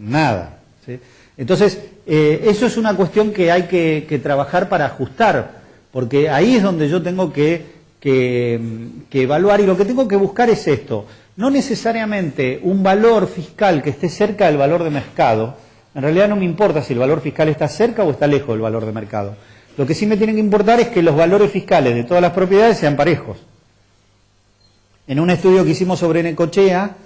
nada, ¿sí? Entonces, eso es una cuestión que hay que trabajar para ajustar, porque ahí es donde yo tengo que evaluar, y lo que tengo que buscar es esto, no necesariamente un valor fiscal que esté cerca del valor de mercado. En realidad no me importa si el valor fiscal está cerca o está lejos del valor de mercado. Lo que sí me tiene que importar es que los valores fiscales de todas las propiedades sean parejos. En un estudio que hicimos sobre Necochea,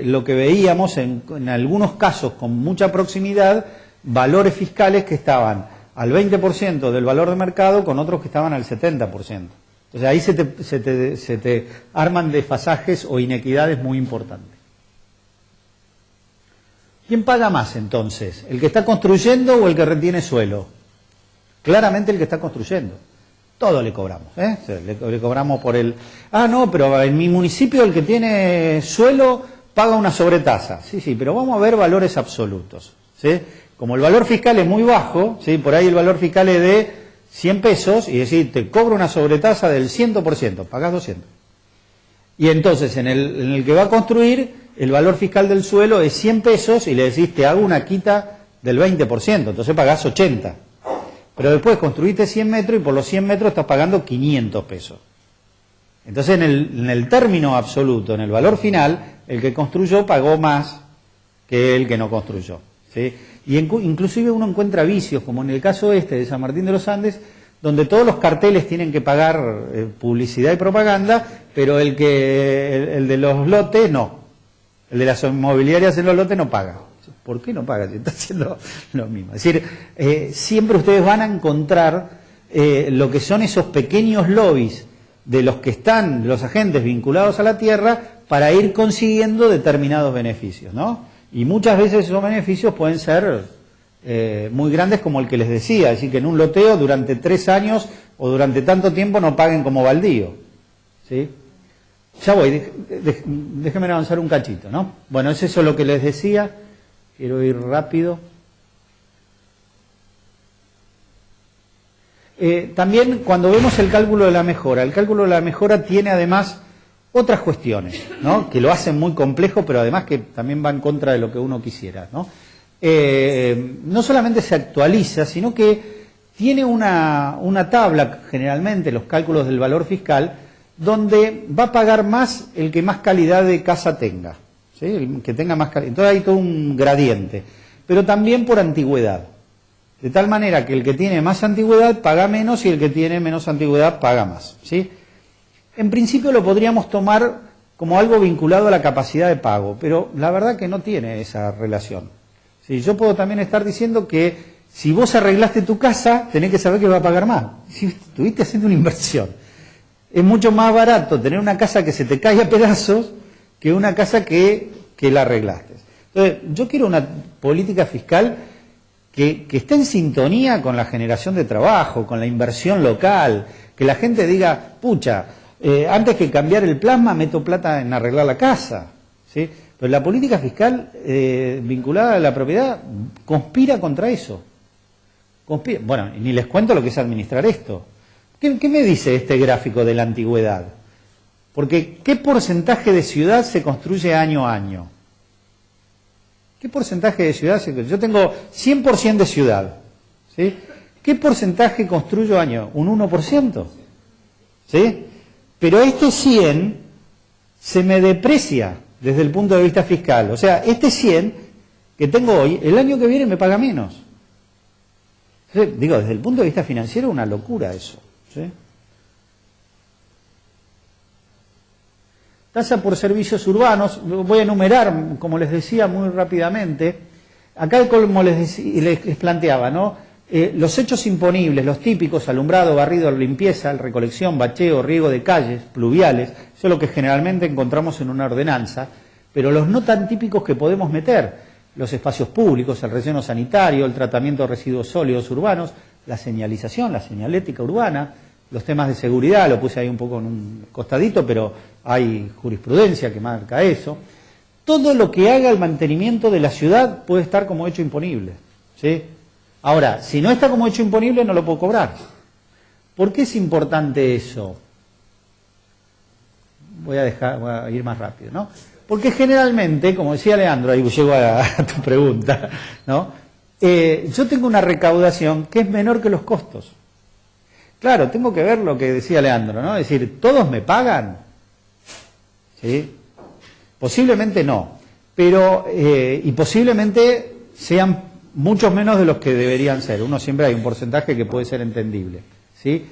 lo que veíamos en algunos casos con mucha proximidad, valores fiscales que estaban al 20% del valor de mercado con otros que estaban al 70%. Entonces ahí se te arman desfasajes o inequidades muy importantes. ¿Quién paga más entonces? ¿El que está construyendo o el que retiene suelo? Claramente el que está construyendo. Todo le cobramos, ¿eh? O sea, le cobramos por el... Ah, no, pero en mi municipio el que tiene suelo paga una sobretasa. Sí, sí, pero vamos a ver valores absolutos, ¿sí? Como el valor fiscal es muy bajo, ¿sí? Por ahí el valor fiscal es de 100 pesos, y decir, te cobro una sobretasa del 100%, pagás 200. Y entonces en el que va a construir, el valor fiscal del suelo es 100 pesos, y le decís, te hago una quita del 20%, entonces pagás 80. Pero después construiste 100 metros y por los 100 metros estás pagando 500 pesos. Entonces en el término absoluto, en el valor final, el que construyó pagó más que el que no construyó, ¿sí? Y inclusive uno encuentra vicios, como en el caso este de San Martín de los Andes, donde todos los carteles tienen que pagar publicidad y propaganda, pero el de los lotes no. El de las inmobiliarias en los lotes no paga. ¿Por qué no paga si está haciendo lo mismo? Es decir, siempre ustedes van a encontrar lo que son esos pequeños lobbies de los que están los agentes vinculados a la tierra para ir consiguiendo determinados beneficios, ¿no? Y muchas veces esos beneficios pueden ser muy grandes, como el que les decía, es decir, que en un loteo durante 3 años o durante tanto tiempo no paguen como baldío, ¿sí? Ya voy, déjenme avanzar un cachito, ¿no? Bueno, es eso lo que les decía, quiero ir rápido. También cuando vemos el cálculo de la mejora tiene además otras cuestiones, ¿no? Que lo hacen muy complejo, pero además que también va en contra de lo que uno quisiera, ¿no? No solamente se actualiza, sino que tiene una tabla, generalmente los cálculos del valor fiscal, donde va a pagar más el que más calidad de casa tenga, ¿sí? El que tenga más calidad. Entonces hay todo un gradiente, pero también por antigüedad. De tal manera que el que tiene más antigüedad paga menos y el que tiene menos antigüedad paga más, ¿sí? En principio lo podríamos tomar como algo vinculado a la capacidad de pago, pero la verdad que no tiene esa relación. ¿Sí? Yo puedo también estar diciendo que si vos arreglaste tu casa, tenés que saber que va a pagar más. Si estuviste haciendo una inversión. Es mucho más barato tener una casa que se te cae a pedazos que una casa que la arreglaste. Entonces, yo quiero una política fiscal que esté en sintonía con la generación de trabajo, con la inversión local, que la gente diga, pucha, antes que cambiar el plasma meto plata en arreglar la casa, ¿sí? Pero la política fiscal vinculada a la propiedad conspira contra eso. Bueno, y ni les cuento lo que es administrar esto. ¿Qué me dice este gráfico de la antigüedad? Porque ¿qué porcentaje de ciudad se construye año a año? ¿Qué porcentaje de ciudad se construye? Yo tengo 100% de ciudad, ¿sí? ¿Qué porcentaje construyo año? ¿Un 1%? ¿Sí? Pero este 100 se me deprecia desde el punto de vista fiscal. O sea, este 100 que tengo hoy, el año que viene me paga menos. Entonces, digo, desde el punto de vista financiero, una locura eso, ¿sí? Tasa por servicios urbanos, voy a enumerar, como les decía, muy rápidamente. Acá, como les planteaba, ¿no? Los hechos imponibles, los típicos, alumbrado, barrido, limpieza, recolección, bacheo, riego de calles, pluviales, eso es lo que generalmente encontramos en una ordenanza, pero los no tan típicos que podemos meter, los espacios públicos, el relleno sanitario, el tratamiento de residuos sólidos urbanos, la señalización, la señalética urbana, los temas de seguridad, lo puse ahí un poco en un costadito, pero hay jurisprudencia que marca eso. Todo lo que haga el mantenimiento de la ciudad puede estar como hecho imponible, ¿sí? Ahora, si no está como hecho imponible, no lo puedo cobrar. ¿Por qué es importante eso? Voy a ir más rápido, ¿no? porque generalmente, como decía Leandro, ahí llego a tu pregunta, ¿no? Yo tengo una recaudación que es menor que los costos. Claro, tengo que ver lo que decía Leandro, ¿no? Es decir, ¿todos me pagan? ¿Sí? Posiblemente no, pero y posiblemente sean muchos menos de los que deberían ser. Uno siempre hay un porcentaje que puede ser entendible, ¿sí?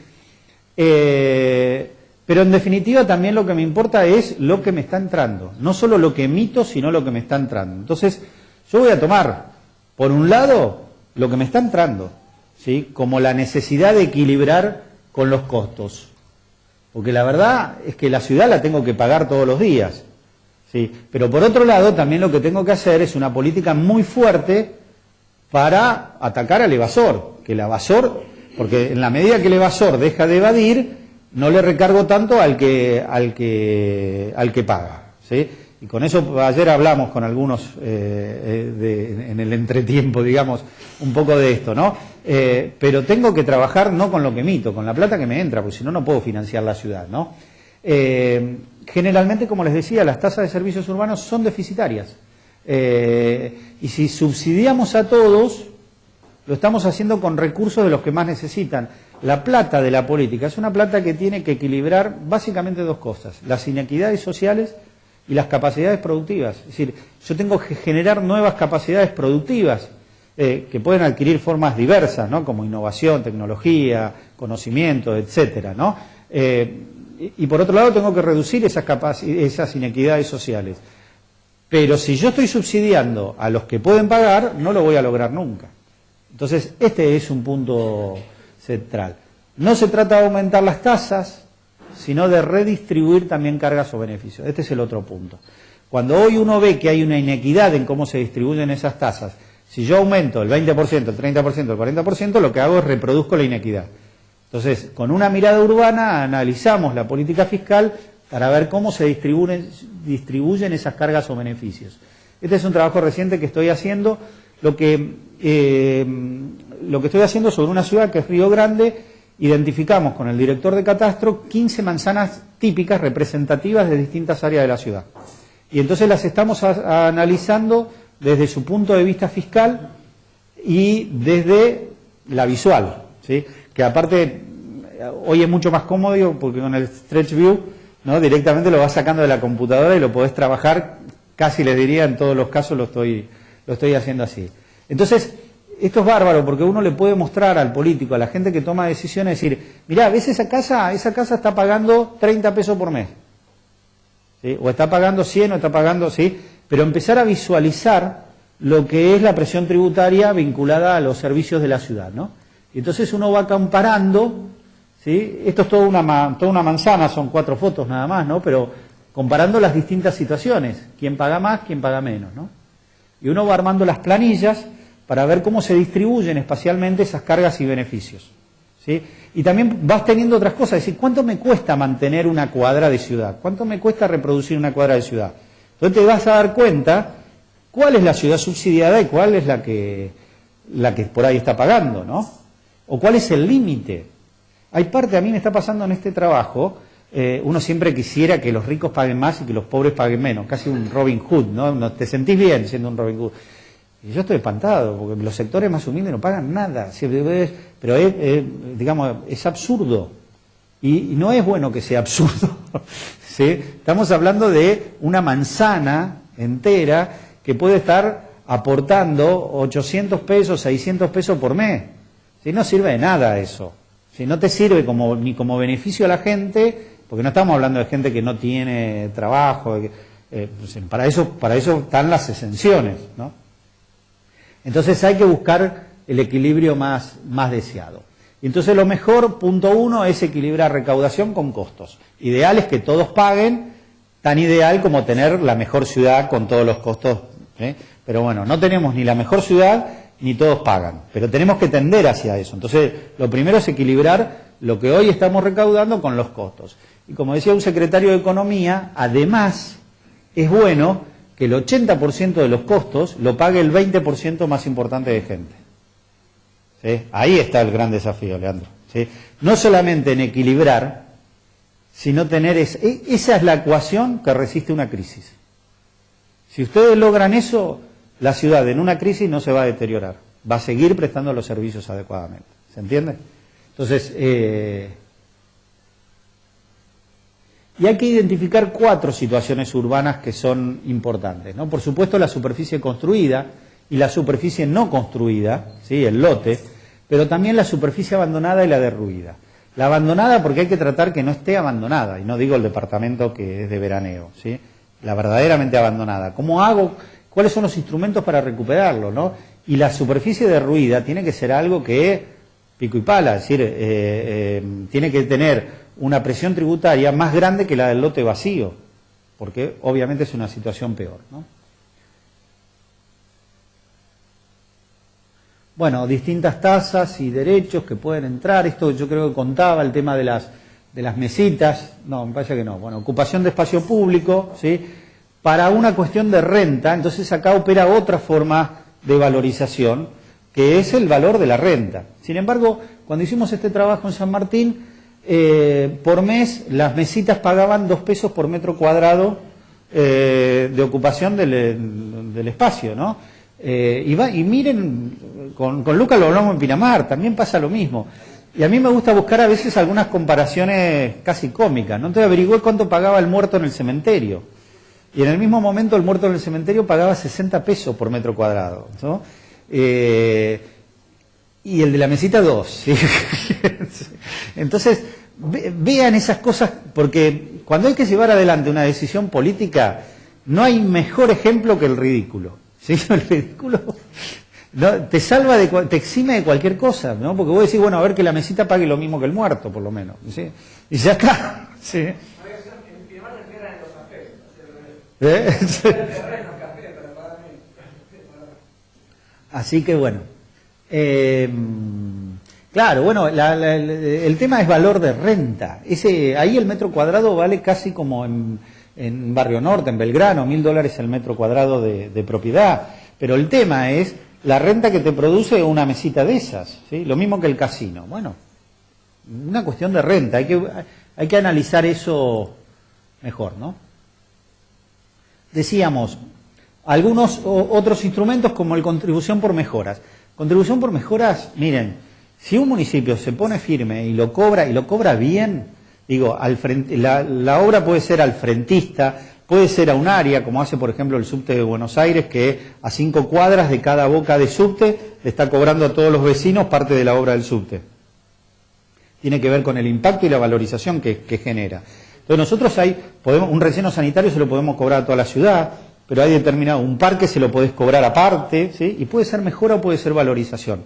Pero en definitiva también lo que me importa es lo que me está entrando, no solo lo que emito, sino lo que me está entrando. Entonces, yo voy a tomar, por un lado, lo que me está entrando, ¿sí? Como la necesidad de equilibrar con los costos. Porque la verdad es que la ciudad la tengo que pagar todos los días, ¿sí? Pero por otro lado, también lo que tengo que hacer es una política muy fuerte para atacar al evasor, que el evasor, porque en la medida que el evasor deja de evadir, no le recargo tanto al que paga, ¿sí? Y con eso ayer hablamos con algunos en el entretiempo, digamos, un poco de esto, ¿no? Pero tengo que trabajar no con lo que emito, con la plata que me entra, porque si no, no puedo financiar la ciudad, ¿no? Generalmente, como les decía, las tasas de servicios urbanos son deficitarias. Y si subsidiamos a todos, lo estamos haciendo con recursos de los que más necesitan. La plata de la política es una plata que tiene que equilibrar básicamente dos cosas: las inequidades sociales y las capacidades productivas. Es decir, yo tengo que generar nuevas capacidades productivas que pueden adquirir formas diversas, ¿no? Como innovación, tecnología, conocimiento, etcétera, ¿no? Y por otro lado tengo que reducir esas inequidades sociales. Pero si yo estoy subsidiando a los que pueden pagar, no lo voy a lograr nunca. Entonces, este es un punto central. No se trata de aumentar las tasas, sino de redistribuir también cargas o beneficios. Este es el otro punto. Cuando hoy uno ve que hay una inequidad en cómo se distribuyen esas tasas, si yo aumento el 20%, el 30%, el 40%, lo que hago es reproduzco la inequidad. Entonces, con una mirada urbana, analizamos la política fiscal para ver cómo se distribuyen esas cargas o beneficios. Este es un trabajo reciente que estoy haciendo. Lo que estoy haciendo sobre una ciudad que es Río Grande, identificamos con el director de Catastro 15 manzanas típicas representativas de distintas áreas de la ciudad. Y entonces las estamos analizando desde su punto de vista fiscal y desde la visual, ¿sí? Que aparte hoy es mucho más cómodo porque con el Stretch View, ¿no? Directamente lo vas sacando de la computadora y lo podés trabajar, casi les diría, en todos los casos lo estoy haciendo así. Entonces, esto es bárbaro porque uno le puede mostrar al político, a la gente que toma decisiones, decir, mirá, ¿ves esa casa está pagando 30 pesos por mes? ¿Sí? O está pagando 100 o está pagando, ¿sí? Pero empezar a visualizar lo que es la presión tributaria vinculada a los servicios de la ciudad, ¿no? Y entonces uno va comparando, ¿sí? Esto es toda una manzana, son 4 fotos nada más, ¿no? Pero comparando las distintas situaciones, quién paga más, quién paga menos, ¿no? Y uno va armando las planillas para ver cómo se distribuyen espacialmente esas cargas y beneficios, ¿sí? Y también vas teniendo otras cosas, es decir, ¿cuánto me cuesta mantener una cuadra de ciudad? ¿Cuánto me cuesta reproducir una cuadra de ciudad? Entonces te vas a dar cuenta cuál es la ciudad subsidiada y cuál es la que por ahí está pagando, ¿no? O cuál es el límite. Hay parte, a mí me está pasando en este trabajo, uno siempre quisiera que los ricos paguen más y que los pobres paguen menos, casi un Robin Hood, ¿no? Te sentís bien siendo un Robin Hood. Y yo estoy espantado, porque los sectores más humildes no pagan nada, pero digamos, es absurdo. Y no es bueno que sea absurdo, ¿sí? Estamos hablando de una manzana entera que puede estar aportando 800 pesos, 600 pesos por mes. ¿Sí? No sirve de nada eso. ¿Sí? No te sirve ni como beneficio a la gente, porque no estamos hablando de gente que no tiene trabajo. Para eso están las exenciones, ¿no? Entonces hay que buscar el equilibrio más deseado. Y entonces lo mejor, punto 1, es equilibrar recaudación con costos. Ideal es que todos paguen, tan ideal como tener la mejor ciudad con todos los costos, ¿sí? Pero bueno, no tenemos ni la mejor ciudad ni todos pagan, pero tenemos que tender hacia eso. Entonces, lo primero es equilibrar lo que hoy estamos recaudando con los costos. Y como decía un secretario de Economía, además, es bueno que el 80% de los costos lo pague el 20% más importante de gente. ¿Sí? Ahí está el gran desafío, Leandro. ¿Sí? No solamente en equilibrar, sino tener esa es la ecuación que resiste una crisis. Si ustedes logran eso, la ciudad en una crisis no se va a deteriorar, va a seguir prestando los servicios adecuadamente. ¿Se entiende? Entonces, y hay que identificar 4 situaciones urbanas que son importantes, ¿no? Por supuesto, la superficie construida y la superficie no construida, ¿sí? El lote, pero también la superficie abandonada y la derruida. La abandonada porque hay que tratar que no esté abandonada, y no digo el departamento que es de veraneo, ¿sí? La verdaderamente abandonada. ¿Cómo hago? ¿Cuáles son los instrumentos para recuperarlo, no? Y la superficie derruida tiene que ser algo que pico y pala, es decir, tiene que tener una presión tributaria más grande que la del lote vacío, porque obviamente es una situación peor, ¿no? Bueno, distintas tasas y derechos que pueden entrar. Esto yo creo que contaba el tema de las mesitas. No, me parece que no. Bueno, ocupación de espacio público, ¿sí? Para una cuestión de renta, entonces acá opera otra forma de valorización, que es el valor de la renta. Sin embargo, cuando hicimos este trabajo en San Martín, por mes las mesitas pagaban 2 pesos por metro cuadrado de ocupación del espacio, ¿no? Y miren, con Lucas lo hablamos en Pinamar, también pasa lo mismo. Y a mí me gusta buscar a veces algunas comparaciones casi cómicas, ¿no? Entonces averigüé cuánto pagaba el muerto en el cementerio. Y en el mismo momento el muerto en el cementerio pagaba 60 pesos por metro cuadrado, ¿no? Y el de la mesita 2, ¿sí? Entonces, vean esas cosas, porque cuando hay que llevar adelante una decisión política, no hay mejor ejemplo que el ridículo. ¿Sí? El ridículo no, te salva, te exime de cualquier cosa, ¿no? Porque vos decís, bueno, a ver que la mesita pague lo mismo que el muerto, por lo menos, ¿sí? Y ya está, ¿sí? En Pinamar se cierran en los cafés, Así que bueno, claro, bueno, el tema es valor de renta. Ahí el metro cuadrado vale casi como en Barrio Norte, en Belgrano, $1.000 el metro cuadrado de propiedad. Pero el tema es la renta que te produce una mesita de esas, ¿sí? Lo mismo que el casino. Bueno, una cuestión de renta, hay que analizar eso mejor, ¿no? Decíamos, algunos otros instrumentos como el contribución por mejoras. Contribución por mejoras, miren, si un municipio se pone firme y lo cobra bien, digo, la obra puede ser al frentista, puede ser a un área, como hace por ejemplo el subte de Buenos Aires, que a 5 cuadras de cada boca de subte le está cobrando a todos los vecinos parte de la obra del subte. Tiene que ver con el impacto y la valorización que genera. Entonces nosotros un relleno sanitario se lo podemos cobrar a toda la ciudad, pero hay un parque se lo podés cobrar aparte, ¿sí? Y puede ser mejora o puede ser valorización.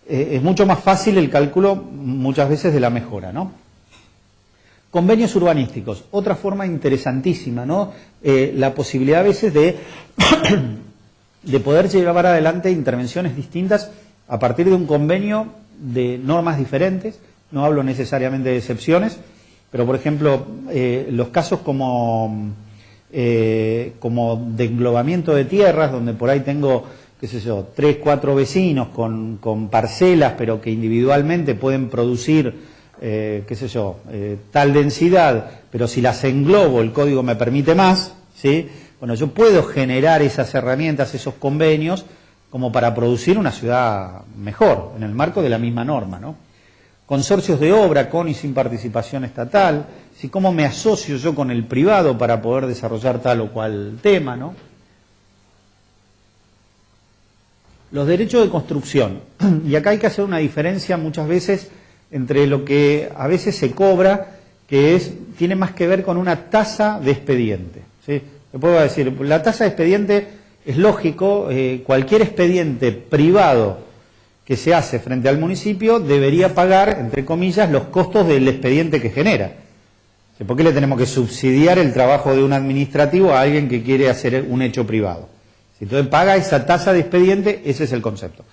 Es mucho más fácil el cálculo muchas veces de la mejora, ¿no? Convenios urbanísticos, otra forma interesantísima, ¿no? La posibilidad a veces de poder llevar adelante intervenciones distintas a partir de un convenio de normas diferentes. No hablo necesariamente de excepciones, pero por ejemplo, los casos como de englobamiento de tierras, donde por ahí tengo, qué sé yo, 3, 4 vecinos con parcelas, pero que individualmente pueden producir, qué sé yo, tal densidad, pero si las englobo el código me permite más, ¿sí? Bueno, yo puedo generar esas herramientas, esos convenios, como para producir una ciudad mejor, en el marco de la misma norma, ¿no? Consorcios de obra con y sin participación estatal, ¿sí? Cómo me asocio yo con el privado para poder desarrollar tal o cual tema, ¿no? Los derechos de construcción, y acá hay que hacer una diferencia muchas veces entre lo que a veces se cobra, que tiene más que ver con una tasa de expediente, ¿sí? Le puedo decir, la tasa de expediente es lógico, cualquier expediente privado que se hace frente al municipio debería pagar, entre comillas, los costos del expediente que genera. ¿Por qué le tenemos que subsidiar el trabajo de un administrativo a alguien que quiere hacer un hecho privado? Entonces paga esa tasa de expediente, ese es el concepto.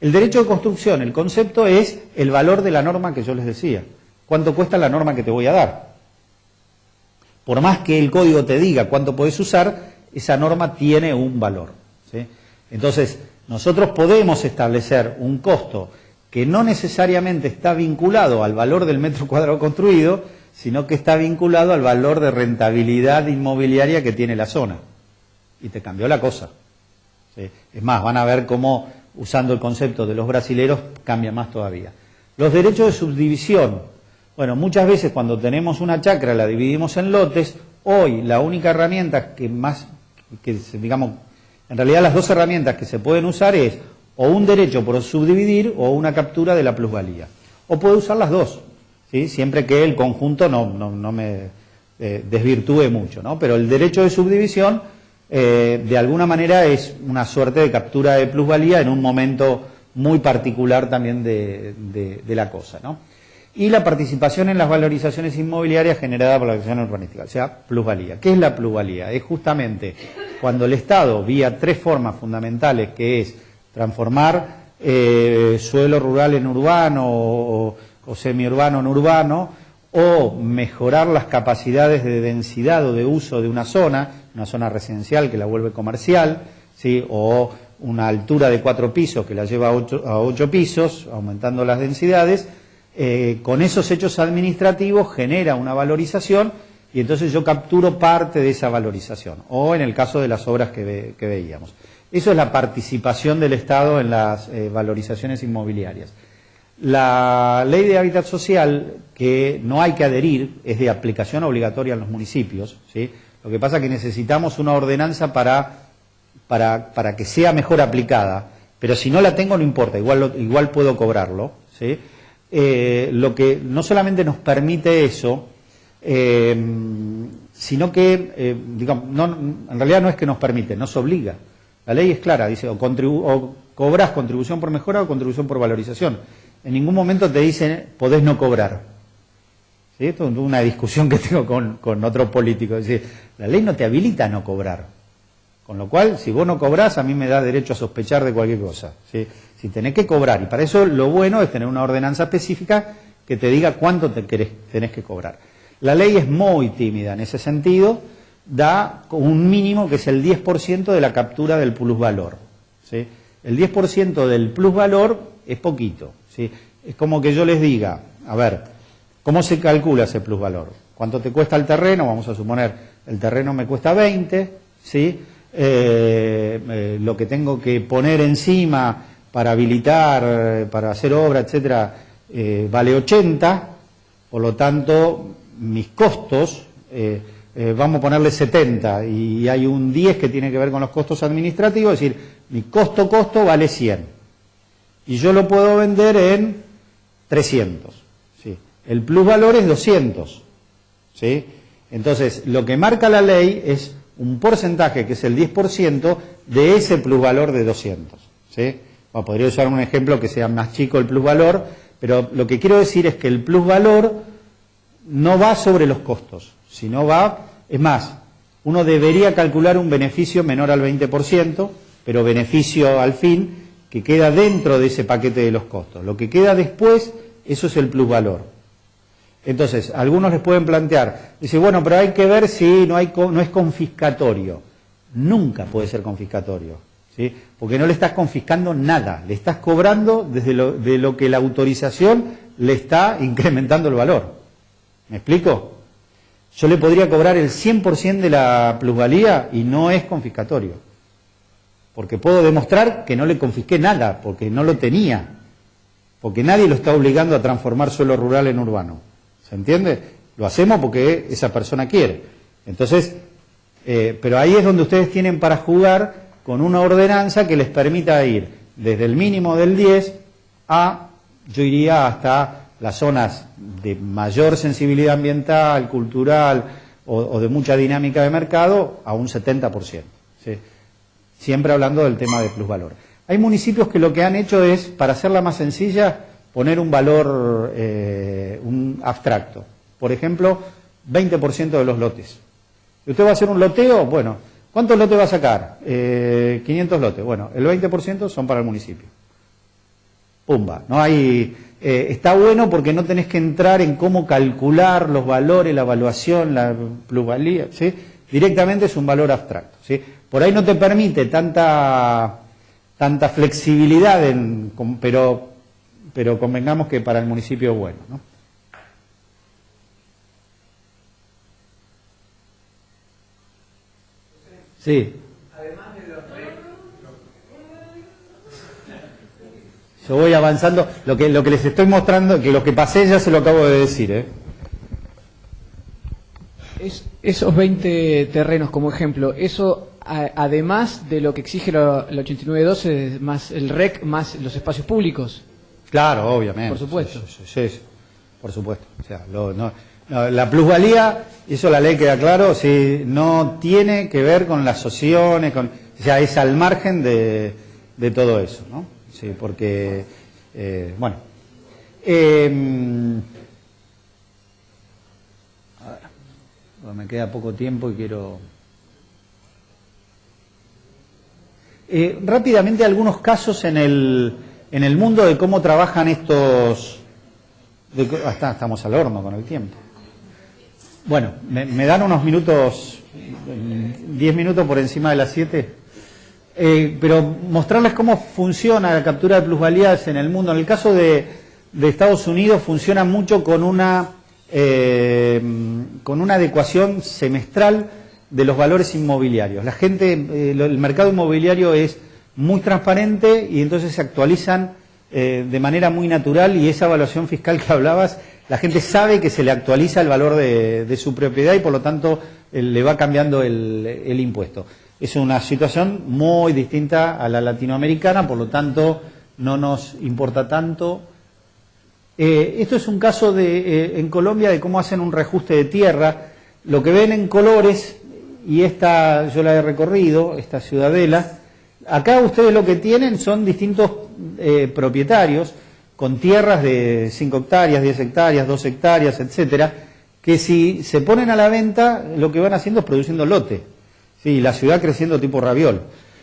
El derecho de construcción, el concepto es el valor de la norma que yo les decía. ¿Cuánto cuesta la norma que te voy a dar? Por más que el código te diga cuánto podés usar, esa norma tiene un valor, ¿sí? Entonces, nosotros podemos establecer un costo que no necesariamente está vinculado al valor del metro cuadrado construido, sino que está vinculado al valor de rentabilidad inmobiliaria que tiene la zona. y te cambió la cosa. ¿Sí? Es más, van a ver cómo, usando el concepto de los brasileros, cambia más todavía. Los derechos de subdivisión. Bueno, muchas veces cuando tenemos una chacra la dividimos en lotes. Hoy la única herramienta digamos, en realidad las dos herramientas que se pueden usar es o un derecho por subdividir o una captura de la plusvalía. O puede usar las dos, ¿sí? Siempre que el conjunto no me desvirtúe mucho, ¿no? Pero el derecho de subdivisión de alguna manera es una suerte de captura de plusvalía en un momento muy particular también de la cosa, ¿no? Y la participación en las valorizaciones inmobiliarias generada por la acción urbanística, o sea, plusvalía. ¿Qué es la plusvalía? Es justamente cuando el Estado, vía tres formas fundamentales, que es transformar suelo rural en urbano o semiurbano en urbano, o mejorar las capacidades de densidad o de uso de una zona residencial que la vuelve comercial, ¿sí? O una altura de 4 pisos que la lleva a 8 pisos, aumentando las densidades. Con esos hechos administrativos genera una valorización y entonces yo capturo parte de esa valorización, o en el caso de las obras que veíamos. Eso es la participación del Estado en las valorizaciones inmobiliarias. La ley de hábitat social, que no hay que adherir, es de aplicación obligatoria en los municipios, ¿sí? Lo que pasa es que necesitamos una ordenanza para que sea mejor aplicada, pero si no la tengo no importa, igual puedo cobrarlo, ¿sí? Lo que no solamente nos permite eso, sino que, digamos, en realidad no es que nos permite, nos obliga. La ley es clara, dice, o cobras contribución por mejora o contribución por valorización. En ningún momento te dicen, podés no cobrar. ¿Sí? Esto es una discusión que tengo con otro político. Es decir, la ley no te habilita a no cobrar. Con lo cual, si vos no cobrás, a mí me da derecho a sospechar de cualquier cosa, ¿sí? Si tenés que cobrar, y para eso lo bueno es tener una ordenanza específica que te diga cuánto tenés que cobrar. La ley es muy tímida en ese sentido, da un mínimo que es el 10% de la captura del plusvalor, ¿sí? El 10% del plusvalor es poquito, ¿sí? Es como que yo les diga, a ver, ¿cómo se calcula ese plusvalor? ¿Cuánto te cuesta el terreno? Vamos a suponer, el terreno me cuesta 20, ¿sí? Lo que tengo que poner encima para habilitar, para hacer obra, etcétera, vale 80, por lo tanto, mis costos, vamos a ponerle 70, y hay un 10 que tiene que ver con los costos administrativos, es decir, mi costo vale 100, y yo lo puedo vender en 300, ¿sí? El plusvalor es 200, ¿sí? Entonces, lo que marca la ley es un porcentaje, que es el 10%, de ese plusvalor de 200, ¿sí? Bueno, podría usar un ejemplo que sea más chico el plusvalor, pero lo que quiero decir es que el plusvalor no va sobre los costos, sino es más, uno debería calcular un beneficio menor al 20%, pero beneficio al fin, que queda dentro de ese paquete de los costos. Lo que queda después, eso es el plusvalor. Entonces, algunos les pueden plantear, dice, bueno, pero hay que ver si no es confiscatorio. Nunca puede ser confiscatorio, ¿sí? Porque no le estás confiscando nada, le estás cobrando de lo que la autorización le está incrementando el valor. ¿Me explico? Yo le podría cobrar el 100% de la plusvalía y no es confiscatorio, porque puedo demostrar que no le confisqué nada, porque no lo tenía, porque nadie lo está obligando a transformar suelo rural en urbano. ¿Se entiende? Lo hacemos porque esa persona quiere. Entonces, pero ahí es donde ustedes tienen para jugar con una ordenanza que les permita ir desde el mínimo del 10 a, yo iría hasta las zonas de mayor sensibilidad ambiental, cultural o de mucha dinámica de mercado, a un 70%. ¿Sí? Siempre hablando del tema de plusvalor. Hay municipios que lo que han hecho es, para hacerla más sencilla, poner un valor un abstracto. Por ejemplo, 20% de los lotes. Si usted va a hacer un loteo, bueno, ¿cuántos lotes va a sacar? 500 lotes. Bueno, el 20% son para el municipio. Pumba. No hay, está bueno porque no tenés que entrar en cómo calcular los valores, la evaluación, la plusvalía, ¿sí? Directamente es un valor abstracto, ¿sí? Por ahí no te permite tanta flexibilidad, pero convengamos que para el municipio es bueno, ¿no? Sí. A Yo voy avanzando. Lo que les estoy mostrando, que lo que pasé ya se lo acabo de decir, Esos 20 terrenos como ejemplo, eso además de lo que exige el 8912, más el REC, más los espacios públicos. Claro, obviamente. Por supuesto. Sí, por supuesto. O sea, la plusvalía, eso la ley queda claro, sí, no tiene que ver con las opciones, o sea, es al margen de todo eso, ¿no? Sí, porque, bueno. A ver, bueno, me queda poco tiempo y quiero... rápidamente algunos casos en el mundo de cómo trabajan estos... estamos al horno con el tiempo. Bueno, me dan unos minutos, 10 minutos por encima de las 7, pero mostrarles cómo funciona la captura de plusvalías en el mundo. En el caso de Estados Unidos funciona mucho con una adecuación semestral de los valores inmobiliarios. La gente, el mercado inmobiliario es muy transparente y entonces se actualizan de manera muy natural, y esa evaluación fiscal que hablabas, la gente sabe que se le actualiza el valor de su propiedad y por lo tanto le va cambiando el impuesto. Es una situación muy distinta a la latinoamericana, por lo tanto no nos importa tanto. Esto es un caso en Colombia de cómo hacen un reajuste de tierra. Lo que ven en colores, y esta yo la he recorrido, esta ciudadela, acá ustedes lo que tienen son distintos propietarios con tierras de 5 hectáreas, 10 hectáreas, 2 hectáreas, etcétera, que si se ponen a la venta, lo que van haciendo es produciendo lote. Sí, la ciudad creciendo tipo raviol.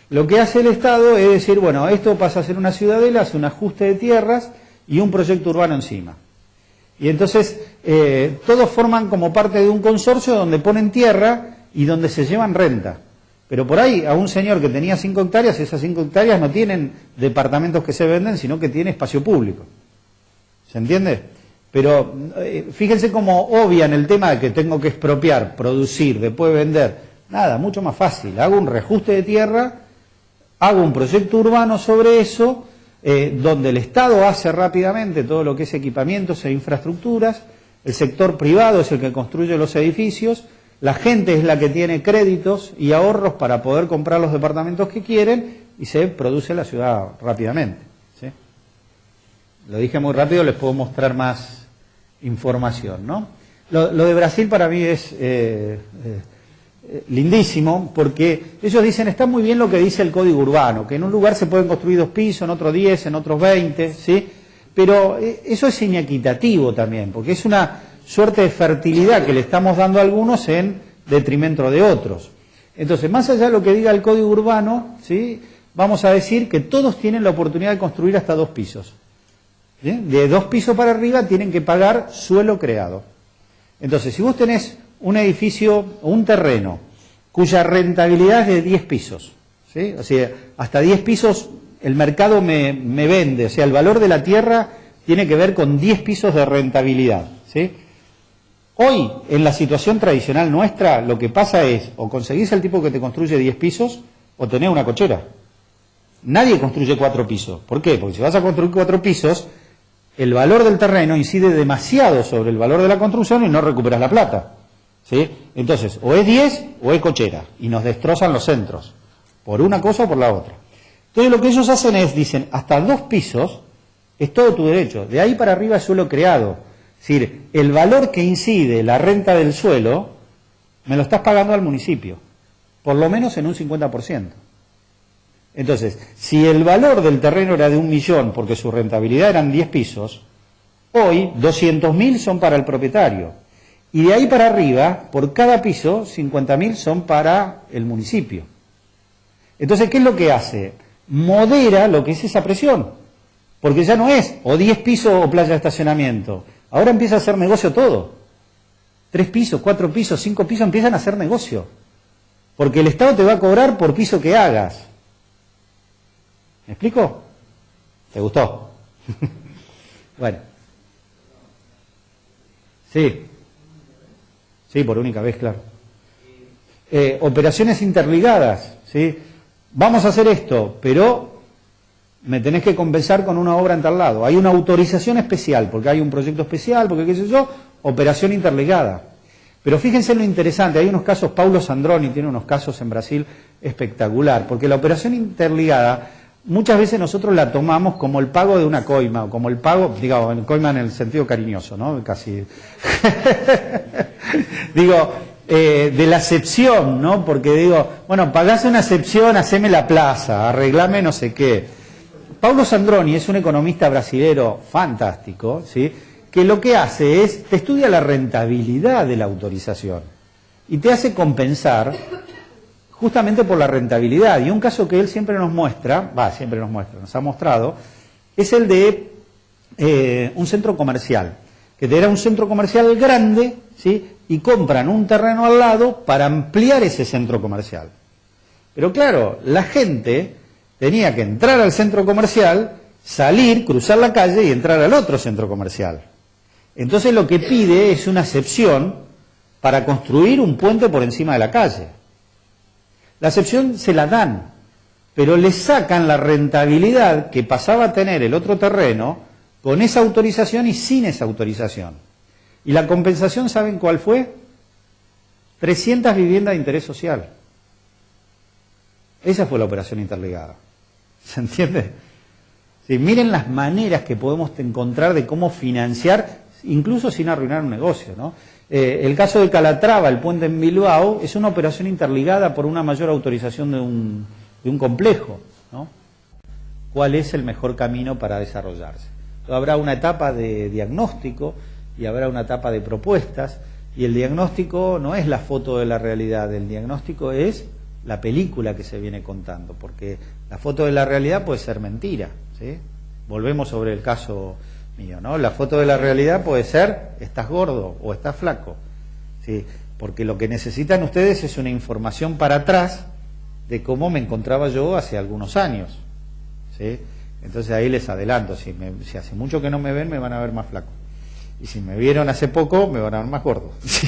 Lo que hace el Estado es decir, bueno, esto pasa a ser una ciudadela, hace un ajuste de tierras y un proyecto urbano encima. Y entonces todos forman como parte de un consorcio donde ponen tierra y donde se llevan renta. Pero por ahí a un señor que tenía 5 hectáreas, esas 5 hectáreas no tienen departamentos que se venden, sino que tiene espacio público. ¿Se entiende? Pero fíjense cómo obvian el tema de que tengo que expropiar, producir, después vender. Nada, mucho más fácil. Hago un reajuste de tierra, hago un proyecto urbano sobre eso, donde el Estado hace rápidamente todo lo que es equipamientos e infraestructuras, el sector privado es el que construye los edificios, la gente es la que tiene créditos y ahorros para poder comprar los departamentos que quieren y se produce la ciudad rápidamente, ¿sí? Lo dije muy rápido, les puedo mostrar más información, ¿no? Lo de Brasil para mí es lindísimo, porque ellos dicen, está muy bien lo que dice el Código Urbano, que en un lugar se pueden construir 2 pisos, en otro 10, en otros 20, ¿sí? Pero eso es inequitativo también, porque es una suerte de fertilidad que le estamos dando a algunos en detrimento de otros. Entonces, más allá de lo que diga el Código Urbano, ¿sí?, vamos a decir que todos tienen la oportunidad de construir hasta 2 pisos. ¿Sí? De 2 pisos para arriba tienen que pagar suelo creado. Entonces, si vos tenés un edificio o un terreno cuya rentabilidad es de 10 pisos, ¿sí?, o sea, hasta 10 pisos el mercado me vende, o sea, el valor de la tierra tiene que ver con 10 pisos de rentabilidad, ¿sí? Hoy, en la situación tradicional nuestra, lo que pasa es, o conseguís el tipo que te construye 10 pisos, o tenés una cochera. Nadie construye 4 pisos. ¿Por qué? Porque si vas a construir 4 pisos, el valor del terreno incide demasiado sobre el valor de la construcción y no recuperas la plata, ¿sí? Entonces, o es 10 o es cochera, y nos destrozan los centros, por una cosa o por la otra. Entonces lo que ellos hacen es, dicen, hasta 2 pisos es todo tu derecho, de ahí para arriba es suelo creado. Es decir, el valor que incide la renta del suelo, me lo estás pagando al municipio, por lo menos en un 50%. Entonces, si el valor del terreno era de 1 millón, porque su rentabilidad eran 10 pisos, hoy 200.000 son para el propietario. Y de ahí para arriba, por cada piso, 50.000 son para el municipio. Entonces, ¿qué es lo que hace? Modera lo que es esa presión, porque ya no es o 10 pisos o playa de estacionamiento. Ahora empieza a hacer negocio todo. 3 pisos, 4 pisos, 5 pisos empiezan a hacer negocio. Porque el Estado te va a cobrar por piso que hagas. ¿Me explico? ¿Te gustó? Bueno. Sí. Sí, por única vez, claro. Operaciones interligadas, ¿sí? Vamos a hacer esto, pero me tenés que compensar con una obra en tal lado. Hay una autorización especial, porque hay un proyecto especial, porque qué sé yo, operación interligada. Pero fíjense lo interesante, hay unos casos, Paulo Sandroni tiene unos casos en Brasil espectacular, porque la operación interligada muchas veces nosotros la tomamos como el pago de una coima, o como el pago, digamos, coima en el sentido cariñoso, ¿no? Casi. Digo, de la acepción, ¿no? Porque digo, bueno, pagás una acepción, haceme la plaza, arreglame no sé qué. Paulo Sandroni es un economista brasilero fantástico, ¿sí? Que lo que hace es, te estudia la rentabilidad de la autorización y te hace compensar justamente por la rentabilidad. Y un caso que él siempre nos muestra, nos ha mostrado, es el de un centro comercial, que era un centro comercial grande, ¿sí? Y compran un terreno al lado para ampliar ese centro comercial. Pero claro, la gente tenía que entrar al centro comercial, salir, cruzar la calle y entrar al otro centro comercial. Entonces lo que pide es una excepción para construir un puente por encima de la calle. La excepción se la dan, pero le sacan la rentabilidad que pasaba a tener el otro terreno con esa autorización y sin esa autorización. Y la compensación, ¿saben cuál fue? 300 viviendas de interés social. Esa fue la operación interligada. ¿Se entiende? Sí, miren las maneras que podemos encontrar de cómo financiar, incluso sin arruinar un negocio, ¿no? El caso de Calatrava, el puente en Bilbao, es una operación interligada por una mayor autorización de un complejo, ¿no? ¿Cuál es el mejor camino para desarrollarse? Habrá una etapa de diagnóstico y habrá una etapa de propuestas, y el diagnóstico no es la foto de la realidad, el diagnóstico es la película que se viene contando, porque la foto de la realidad puede ser mentira, ¿sí? Volvemos sobre el caso mío, ¿no? La foto de la realidad puede ser, estás gordo o estás flaco, ¿sí? Porque lo que necesitan ustedes es una información para atrás de cómo me encontraba yo hace algunos años, ¿sí? Entonces ahí les adelanto, si hace mucho que no me ven, me van a ver más flaco. Y si me vieron hace poco, me van a ver más gordo. ¿Sí?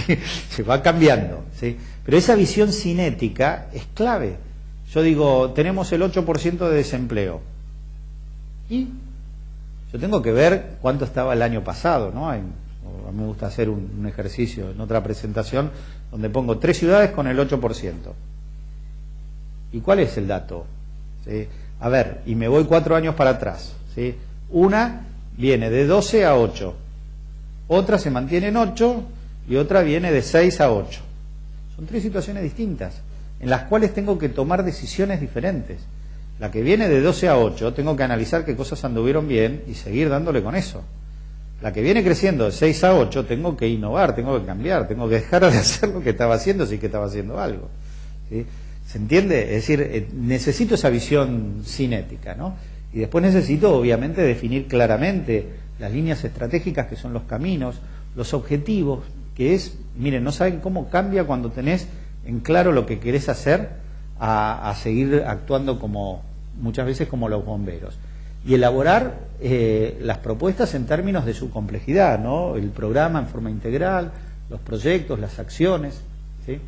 Se va cambiando, ¿sí? Pero esa visión cinética es clave. Yo digo, tenemos el 8% de desempleo. Y yo tengo que ver cuánto estaba el año pasado, ¿no? A mí me gusta hacer un ejercicio en otra presentación donde pongo 3 ciudades con el 8%. ¿Y cuál es el dato? ¿Sí? A ver, y me voy 4 años para atrás, ¿sí? Una viene de 12 a 8. Otra se mantiene en 8 y otra viene de 6 a 8. Son 3 situaciones distintas, en las cuales tengo que tomar decisiones diferentes. La que viene de 12 a 8, tengo que analizar qué cosas anduvieron bien y seguir dándole con eso. La que viene creciendo de 6 a 8, tengo que innovar, tengo que cambiar, tengo que dejar de hacer lo que estaba haciendo si que estaba haciendo algo, ¿sí? ¿Se entiende? Es decir, necesito esa visión cinética, ¿no? Y después necesito, obviamente, definir claramente las líneas estratégicas, que son los caminos, los objetivos, que es, miren, no saben cómo cambia cuando tenés en claro lo que querés hacer a seguir actuando como, muchas veces como los bomberos. Y elaborar las propuestas en términos de su complejidad, ¿no? El programa en forma integral, los proyectos, las acciones, ¿sí?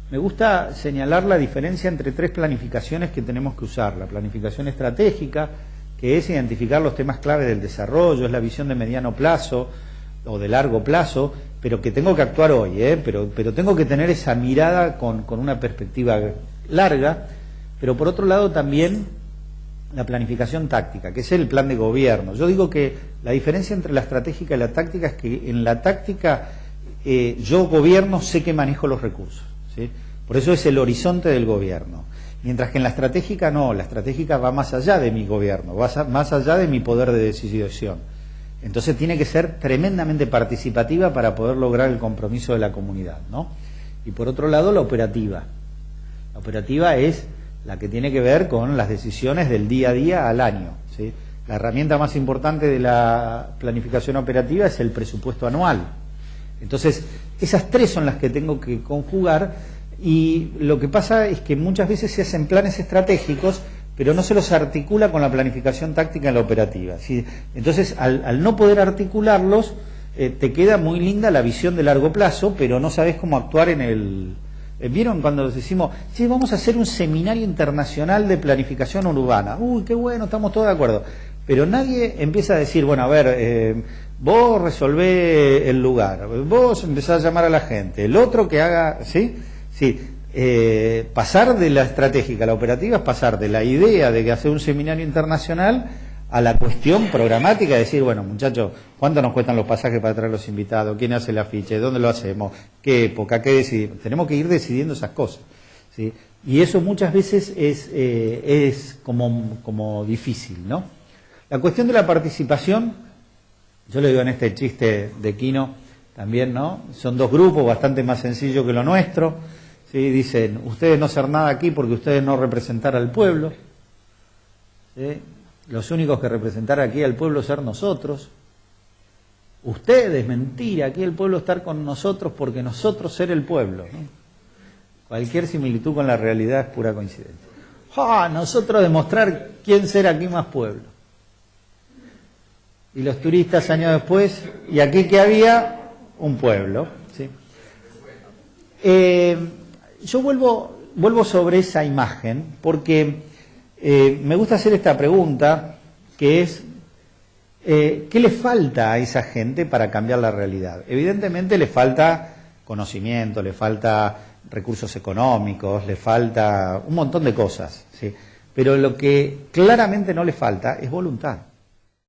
Me gusta señalar la diferencia entre 3 planificaciones que tenemos que usar. La planificación estratégica, que es identificar los temas clave del desarrollo, es la visión de mediano plazo o de largo plazo, pero que tengo que actuar hoy, pero tengo que tener esa mirada con una perspectiva larga. Pero por otro lado también la planificación táctica, que es el plan de gobierno. Yo digo que la diferencia entre la estratégica y la táctica es que en la táctica yo gobierno, sé que manejo los recursos, ¿sí? Por eso es el horizonte del gobierno. Mientras que en la estratégica no, la estratégica va más allá de mi gobierno, va más allá de mi poder de decisión. Entonces tiene que ser tremendamente participativa para poder lograr el compromiso de la comunidad, ¿no? Y por otro lado, la operativa. La operativa es la que tiene que ver con las decisiones del día a día al año, ¿sí? La herramienta más importante de la planificación operativa es el presupuesto anual. Entonces, esas 3 son las que tengo que conjugar. Y lo que pasa es que muchas veces se hacen planes estratégicos, pero no se los articula con la planificación táctica en la operativa, ¿sí? Entonces, al no poder articularlos, te queda muy linda la visión de largo plazo, pero no sabes cómo actuar en ¿Vieron cuando decimos, sí, vamos a hacer un seminario internacional de planificación urbana? Uy, qué bueno, estamos todos de acuerdo. Pero nadie empieza a decir, bueno, a ver, vos resolvés el lugar, vos empezás a llamar a la gente, el otro que haga, ¿sí? Sí, pasar de la estratégica a la operativa es pasar de la idea de que hacer un seminario internacional a la cuestión programática, de decir, bueno, muchachos, ¿cuánto nos cuestan los pasajes para traer los invitados? ¿Quién hace el afiche? ¿Dónde lo hacemos? ¿Qué época? ¿Qué decidimos? Tenemos que ir decidiendo esas cosas, ¿sí? Y eso muchas veces es como difícil, ¿no? La cuestión de la participación, yo le digo en este chiste de Quino también, ¿no? Son dos grupos bastante más sencillos que lo nuestro, ¿sí? Dicen, ustedes no ser nada aquí porque ustedes no representar al pueblo, ¿sí? Los únicos que representar aquí al pueblo ser nosotros. Ustedes, mentira, aquí el pueblo estar con nosotros porque nosotros ser el pueblo, ¿no? Cualquier similitud con la realidad es pura coincidencia. Nosotros demostrar quién ser aquí más pueblo. Y los turistas años después, y aquí que había un pueblo, ¿sí? Yo vuelvo sobre esa imagen porque me gusta hacer esta pregunta, que es, ¿qué le falta a esa gente para cambiar la realidad? Evidentemente le falta conocimiento, le falta recursos económicos, le falta un montón de cosas, ¿sí? Pero lo que claramente no le falta es voluntad.